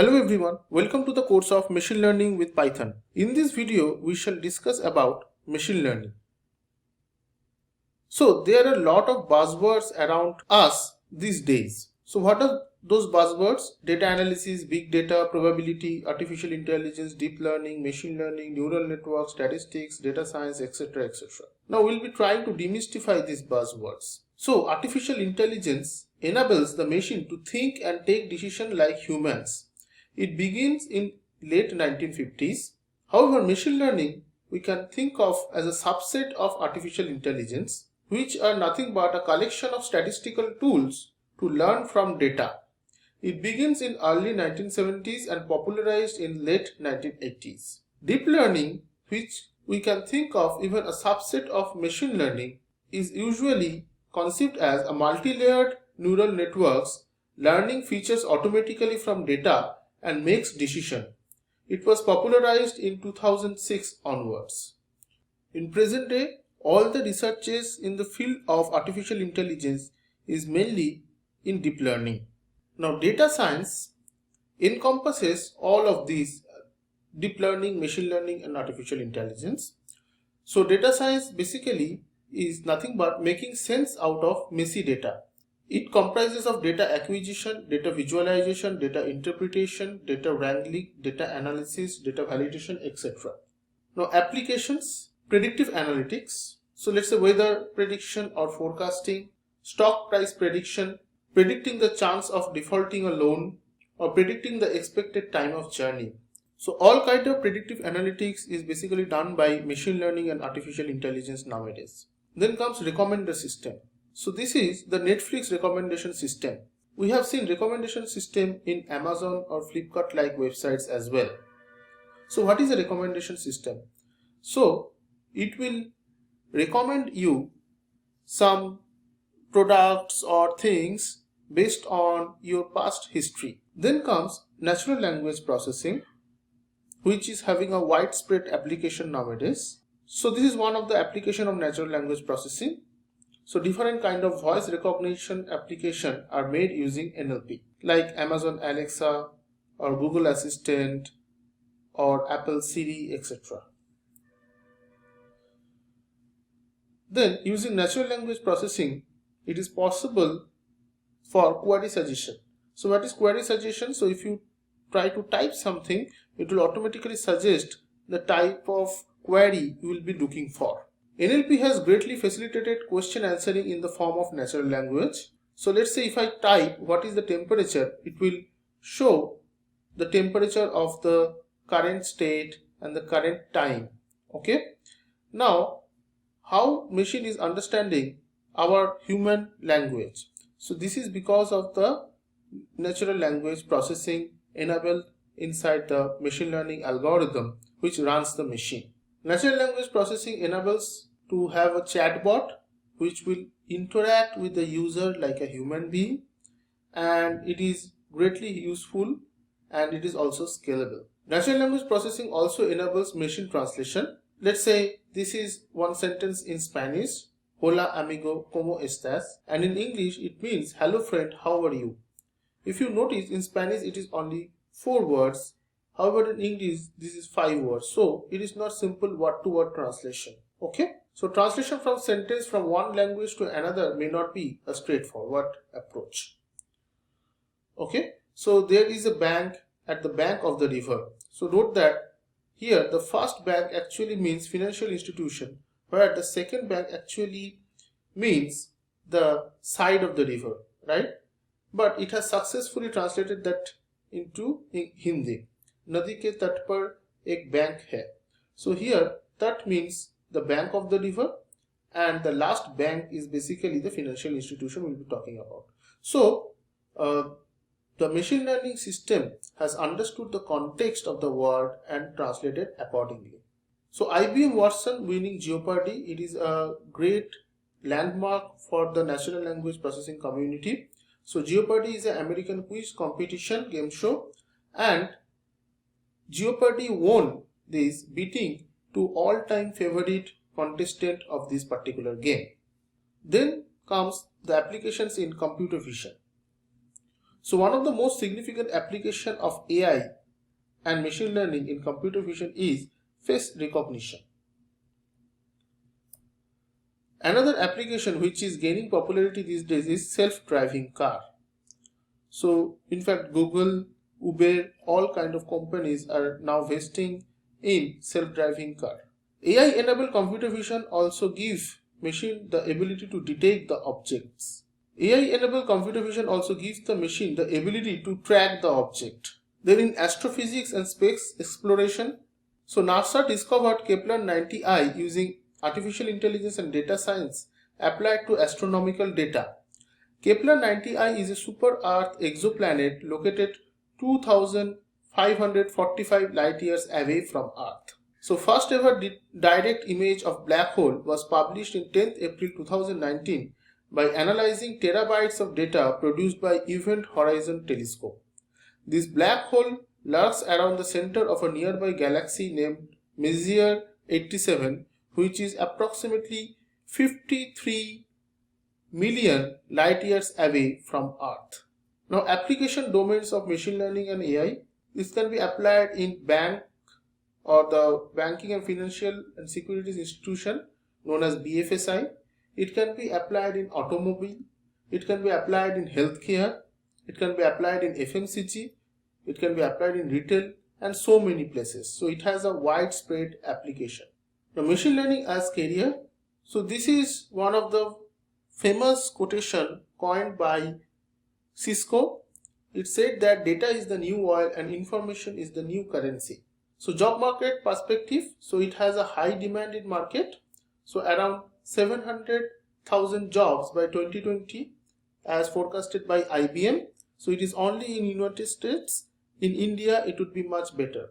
Hello everyone, welcome to the course of Machine Learning with Python. In this video, we shall discuss about machine learning. So there are a lot of buzzwords around us these days. So what are those buzzwords? Data analysis, big data, probability, artificial intelligence, deep learning, machine learning, neural networks, statistics, data science, etc. etc. Now we'll be trying to demystify these buzzwords. So artificial intelligence enables the machine to think and take decisions like humans. It begins in late 1950s. However, machine learning we can think of as a subset of artificial intelligence, which are nothing but a collection of statistical tools to learn from data. It begins in early 1970s and popularized in late 1980s. Deep learning, which we can think of even a subset of machine learning, is usually conceived as a multi-layered neural networks learning features automatically from data and makes decision. It was popularized in 2006 onwards. In present day, all the researches in the field of artificial intelligence is mainly in deep learning. Now, data science encompasses all of these: deep learning, machine learning and artificial intelligence. So, data science basically is nothing but making sense out of messy data. It comprises of data acquisition, data visualization, data interpretation, data wrangling, data analysis, data validation, etc. Now, applications: predictive analytics. So let's say weather prediction or forecasting, stock price prediction, predicting the chance of defaulting a loan, or predicting the expected time of journey. So all kind of predictive analytics is basically done by machine learning and artificial intelligence nowadays. Then comes recommender system. So this is the Netflix recommendation system. We have seen recommendation system in Amazon or Flipkart like websites as well. So what is a recommendation system? So it will recommend you some products or things based on your past history. Then comes natural language processing, which is having a widespread application nowadays. So this is one of the application of natural language processing. So different kind of voice recognition application are made using NLP, like Amazon Alexa or Google Assistant or Apple Siri, etc. Then using natural language processing, it is possible for query suggestion. So what is query suggestion? So if you try to type something, it will automatically suggest the type of query you will be looking for. NLP has greatly facilitated question answering in the form of natural language. So let's say if I type what is the temperature, it will show the temperature of the current state and the current time. Okay. Now, how machine is understanding our human language? So this is because of the natural language processing enabled inside the machine learning algorithm which runs the machine. Natural language processing enables to have a chatbot which will interact with the user like a human being, and it is greatly useful and it is also scalable. Natural language processing also enables machine translation. Let's say this is one sentence in Spanish: Hola amigo, ¿cómo estás? And in English it means hello friend, how are you? If you notice, in Spanish it is only 4 words. However, in English this is 5 words. So it is not simple word-to-word translation. Okay. So translation from sentence from one language to another may not be a straightforward approach. Okay. So there is a bank at the bank of the river. So note that here the first bank actually means financial institution, where the second bank actually means the side of the river, right? But it has successfully translated that into Hindi. Nadi ke tat par ek bank hai. So here tat means the bank of the river, and the last bank is basically the financial institution we'll be talking about. So the machine learning system has understood the context of the word and translated accordingly. So IBM Watson winning Jeopardy, it is a great landmark for the natural language processing community. So Jeopardy is an American quiz competition game show, and Jeopardy won this, beating to all-time favorite contestant of this particular game. Then comes the applications in computer vision. So one of the most significant application of AI and machine learning in computer vision is face recognition. Another application which is gaining popularity these days is self-driving car. So in fact, Google, Uber, all kind of companies are now investing in self-driving car. AI-enabled computer vision also gives machine the ability to detect the objects. AI-enabled computer vision also gives the machine the ability to track the object. Then in astrophysics and space exploration, so NASA discovered Kepler-90I using artificial intelligence and data science applied to astronomical data. Kepler-90I is a super-Earth exoplanet located 2,545 light-years away from Earth. So first ever direct image of black hole was published in 10th April 2019 by analyzing terabytes of data produced by Event Horizon Telescope. This black hole lurks around the center of a nearby galaxy named Messier 87, which is approximately 53 million light years away from Earth. Now, application domains of machine learning and AI. This can be applied in bank or the banking and financial and securities institution known as BFSI. It can be applied in automobile. It can be applied in healthcare. It can be applied in FMCG. It can be applied in retail and so many places. So it has a widespread application. Now, machine learning as career. So this is one of the famous quotation coined by Cisco. It said that data is the new oil and information is the new currency. So job market perspective, so it has a high demand in market. So around 700,000 jobs by 2020 as forecasted by IBM. So it is only in United States. In India, it would be much better.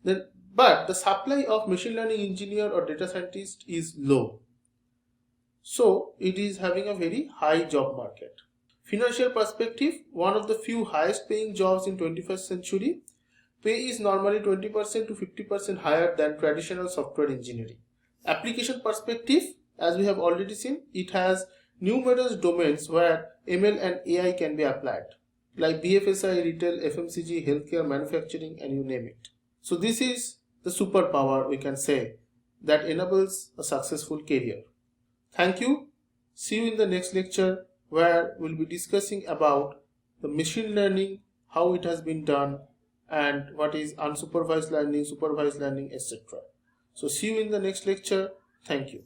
But the supply of machine learning engineer or data scientist is low. So it is having a very high job market. Financial perspective, one of the few highest paying jobs in 21st century. Pay is normally 20% to 50% higher than traditional software engineering. Application perspective, as we have already seen, it has numerous domains where ML and AI can be applied, like BFSI, retail, FMCG, healthcare, manufacturing, and you name it. So this is the superpower, we can say, that enables a successful career. Thank you. See you in the next lecture where we'll be discussing about the machine learning, how it has been done, and what is unsupervised learning, supervised learning, etc. So see you in the next lecture. Thank you.